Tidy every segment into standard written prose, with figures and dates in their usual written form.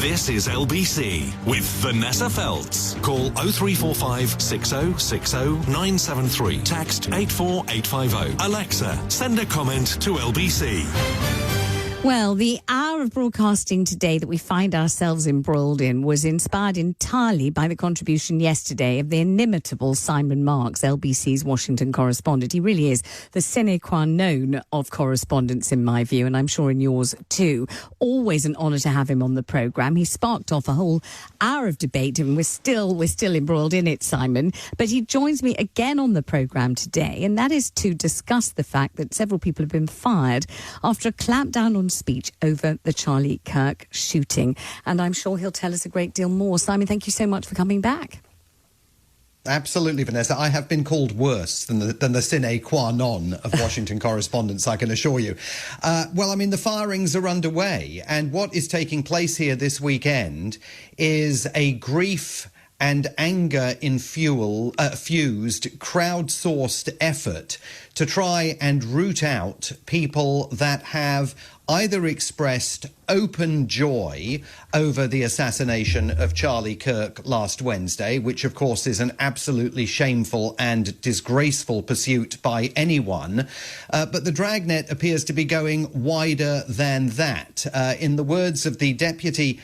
This is LBC with Vanessa Feltz. Call 0345 6060 973. Text 84850. Alexa, send a comment to LBC. Well, the hour of broadcasting today that we find ourselves embroiled in was inspired entirely by the contribution yesterday of the inimitable Simon Marks, LBC's Washington correspondent. He really is the sine qua non of correspondence, in my view, and I'm sure in yours too. Always an honour to have him on the programme. He sparked off a whole hour of debate, and we're still embroiled in it, Simon. But he joins me again on the programme today, and that is to discuss the fact that several people have been fired after a clampdown on speech over the Charlie Kirk shooting. And I'm sure he'll tell us a great deal more. Simon, thank you so much for coming back. Absolutely, Vanessa. I have been called worse than the sine qua non of Washington correspondence, I can assure you. The firings are underway, and what is taking place here this weekend is a grief and anger-fused, crowd-sourced effort to try and root out people that have either expressed open joy over the assassination of Charlie Kirk last Wednesday, which of course is an absolutely shameful and disgraceful pursuit by anyone. But the dragnet appears to be going wider than that. In the words of the Deputy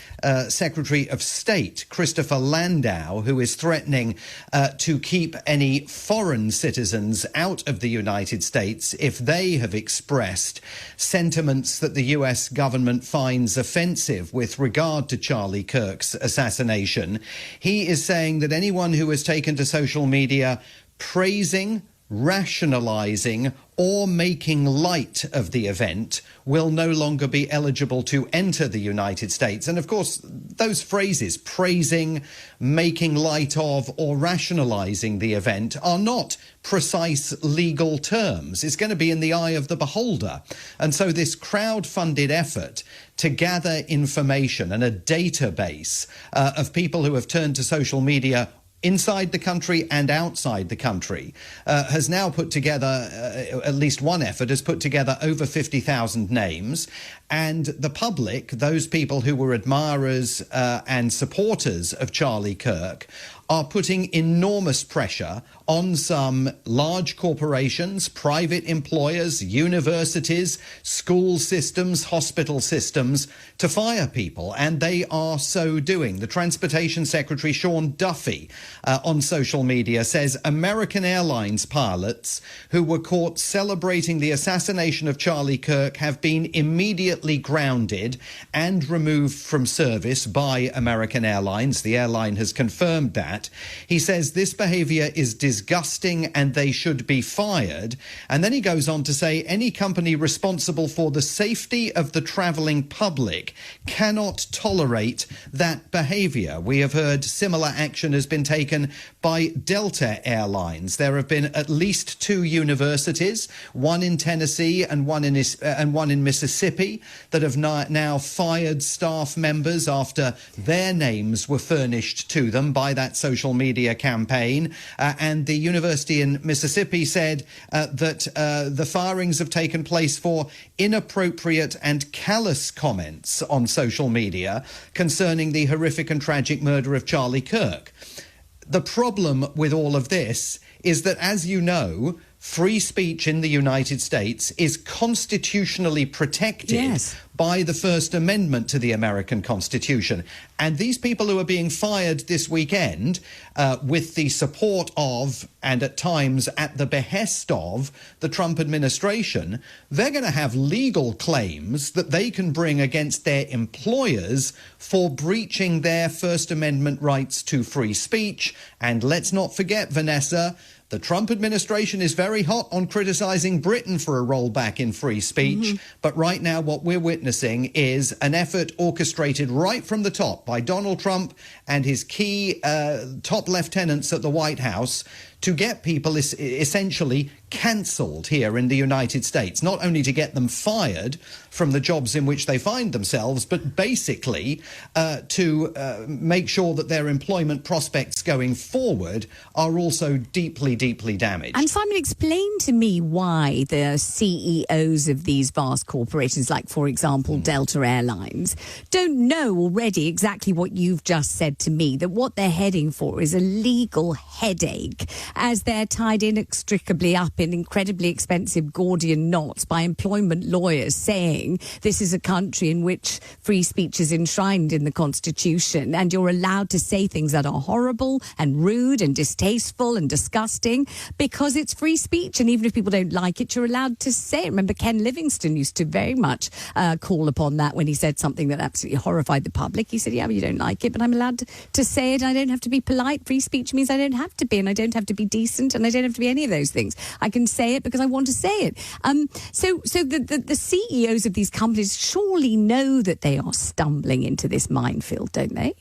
Secretary of State, Christopher Landau, who is threatening to keep any foreign citizens out of the United States if they have expressed sentiments that the US government finds offensive with regard to Charlie Kirk's assassination. He is saying that anyone who has taken to social media praising, rationalising or making light of the event will no longer be eligible to enter the United States. And of course, those phrases, praising, making light of, or rationalising the event, are not precise legal terms. It's going to be in the eye of the beholder. And so this crowd-funded effort to gather information and a database of people who have turned to social media inside the country and outside the country, has now put together, at least one effort, has put together over 50,000 names. And the public, those people who were admirers and supporters of Charlie Kirk, are putting enormous pressure on some large corporations, private employers, universities, school systems, hospital systems to fire people, and they are so doing. The Transportation Secretary, Sean Duffy, on social media says American Airlines pilots who were caught celebrating the assassination of Charlie Kirk have been immediately grounded and removed from service by American Airlines. The airline has confirmed that. He says this behaviour is disgusting and they should be fired. And then he goes on to say any company responsible for the safety of the travelling public cannot tolerate that behaviour. We have heard similar action has been taken by Delta Airlines. There have been at least 2 universities, one in Tennessee and one in Mississippi, that have now fired staff members after their names were furnished to them by that social media campaign. And the university in Mississippi said that the firings have taken place for inappropriate and callous comments on social media concerning the horrific and tragic murder of Charlie Kirk. The problem with all of this is that, as you know, free speech in the United States is constitutionally protected by the First Amendment to the American Constitution. And these people who are being fired this weekend with the support of, and at times at the behest of, the Trump administration, they're going to have legal claims that they can bring against their employers for breaching their First Amendment rights to free speech. And let's not forget, Vanessa, the Trump administration is very hot on criticising Britain for a rollback in free speech. But right now what we're witnessing is an effort orchestrated right from the top by Donald Trump and his key top lieutenants at the White House to get people essentially cancelled here in the United States, not only to get them fired from the jobs in which they find themselves, but basically to make sure that their employment prospects going forward are also deeply, deeply damaged. And Simon, explain to me why the CEOs of these vast corporations, like, for example, Delta Airlines, don't know already exactly what you've just said to me, that what they're heading for is a legal headache as they're tied inextricably up in incredibly expensive Gordian knots by employment lawyers saying this is a country in which free speech is enshrined in the Constitution and you're allowed to say things that are horrible and rude and distasteful and disgusting because it's free speech, and even if people don't like it, you're allowed to say it. Remember, Ken Livingstone used to very much call upon that when he said something that absolutely horrified the public. He said, yeah, well, you don't like it, but I'm allowed to say it. I don't have to be polite. Free speech means I don't have to be, and I don't have to be decent, and I don't have to be any of those things. I can say it because I want to say it. So the CEOs of these companies surely know that they are stumbling into this minefield, don't they?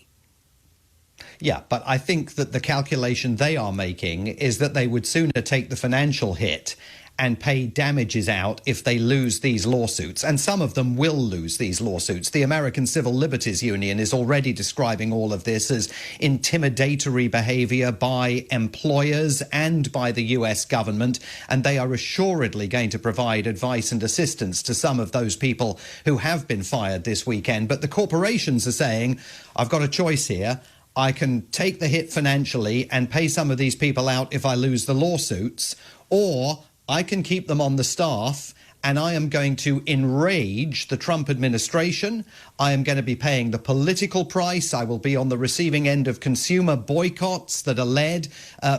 Yeah, but I think that the calculation they are making is that they would sooner take the financial hit and pay damages out if they lose these lawsuits. And some of them will lose these lawsuits. The American Civil Liberties Union is already describing all of this as intimidatory behaviour by employers and by the US government. And they are assuredly going to provide advice and assistance to some of those people who have been fired this weekend. But the corporations are saying, I've got a choice here. I can take the hit financially and pay some of these people out if I lose the lawsuits, or I can keep them on the staff, and I am going to enrage the Trump administration. I am going to be paying the political price. I will be on the receiving end of consumer boycotts that are led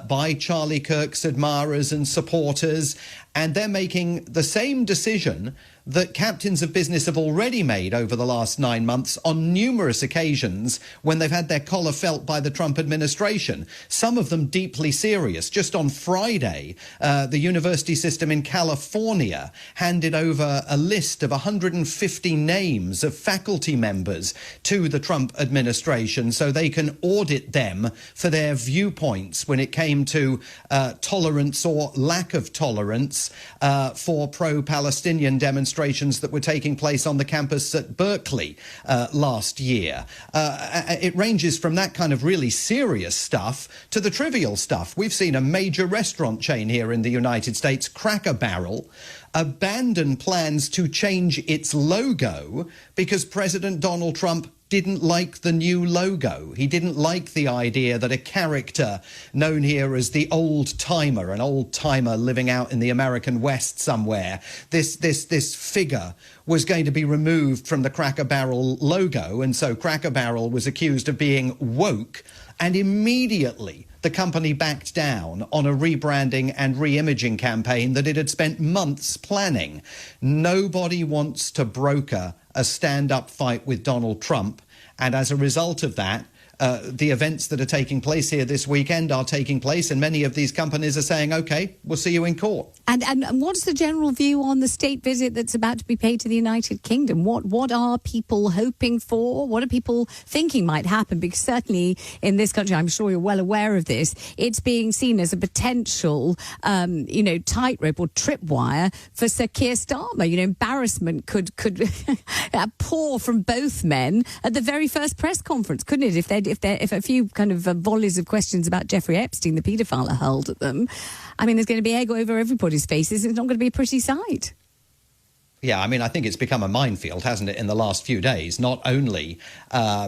by Charlie Kirk's admirers and supporters. And they're making the same decision that captains of business have already made over the last 9 months on numerous occasions when they've had their collar felt by the Trump administration, some of them deeply serious. Just on Friday, the university system in California handed over a list of 150 names of faculty members to the Trump administration so they can audit them for their viewpoints when it came to tolerance or lack of tolerance for pro-Palestinian demonstrations that were taking place on the campus at Berkeley last year. It ranges from that kind of really serious stuff to the trivial stuff. We've seen a major restaurant chain here in the United States, Cracker Barrel, abandon plans to change its logo because President Donald Trump didn't like the new logo. He didn't like the idea that a character known here as the old timer, an old timer living out in the American West somewhere, this figure was going to be removed from the Cracker Barrel logo. And so Cracker Barrel was accused of being woke, and immediately the company backed down on a rebranding and re-imaging campaign that it had spent months planning. Nobody wants to broker a stand-up fight with Donald Trump. And as a result of that, the events that are taking place here this weekend are taking place, and many of these companies are saying, OK, we'll see you in court. And what's the general view on the state visit that's about to be paid to the United Kingdom? What are people hoping for? What are people thinking might happen? Because certainly in this country, I'm sure you're well aware of this, it's being seen as a potential, tightrope or tripwire for Sir Keir Starmer. Embarrassment could pour from both men at the very first press conference, couldn't it? If a few kind of volleys of questions about Jeffrey Epstein, the paedophile, are hurled at them, I mean, there's going to be egg over everybody's faces. It's not going to be a pretty sight. Yeah, I mean, I think it's become a minefield, hasn't it, in the last few days, not only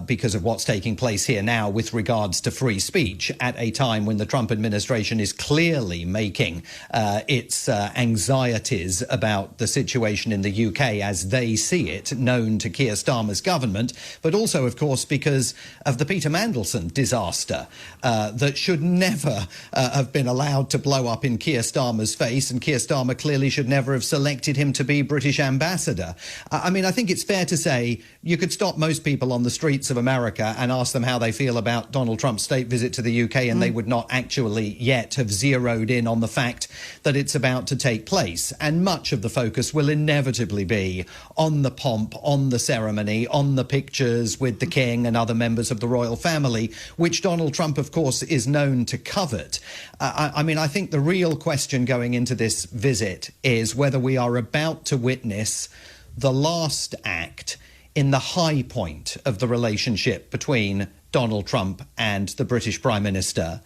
because of what's taking place here now with regards to free speech at a time when the Trump administration is clearly making its anxieties about the situation in the UK as they see it known to Keir Starmer's government, but also, of course, because of the Peter Mandelson disaster that should never have been allowed to blow up in Keir Starmer's face, and Keir Starmer clearly should never have selected him to be British British ambassador. I mean, I think it's fair to say you could stop most people on the streets of America and ask them how they feel about Donald Trump's state visit to the UK, and they would not actually yet have zeroed in on the fact that it's about to take place. And much of the focus will inevitably be on the pomp, on the ceremony, on the pictures with the king and other members of the royal family, which Donald Trump, of course, is known to covet. I mean, I think the real question going into this visit is whether we are about to witness the last act in the high point of the relationship between Donald Trump and the British Prime Minister,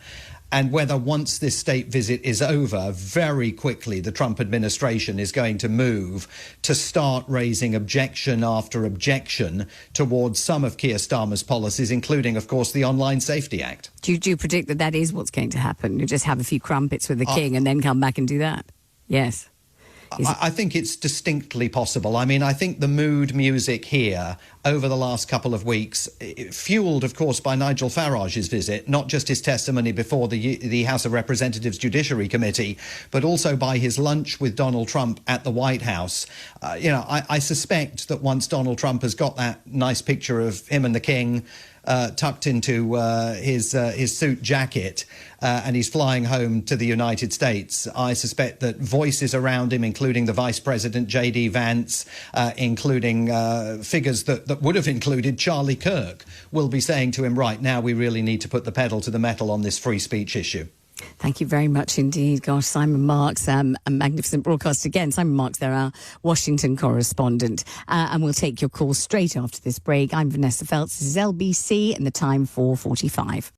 and whether once this state visit is over, very quickly the Trump administration is going to move to start raising objection after objection towards some of Keir Starmer's policies, including, of course, the Online Safety Act. Do you predict that that is what's going to happen? You just have a few crumpets with the king and then come back and do that? Yes. I think it's distinctly possible. I mean, I think the mood music here over the last couple of weeks, fueled, of course, by Nigel Farage's visit, not just his testimony before the House of Representatives Judiciary Committee, but also by his lunch with Donald Trump at the White House. I suspect that once Donald Trump has got that nice picture of him and the king tucked into his suit jacket, and he's flying home to the United States, I suspect that voices around him, including the Vice President J.D. Vance, including figures that would have included Charlie Kirk, will be saying to him, right, now we really need to put the pedal to the metal on this free speech issue. Thank you very much indeed. Gosh, Simon Marks, a magnificent broadcast again. Simon Marks, they're our Washington correspondent. And we'll take your call straight after this break. I'm Vanessa Feltz. This is LBC and the time 4:45.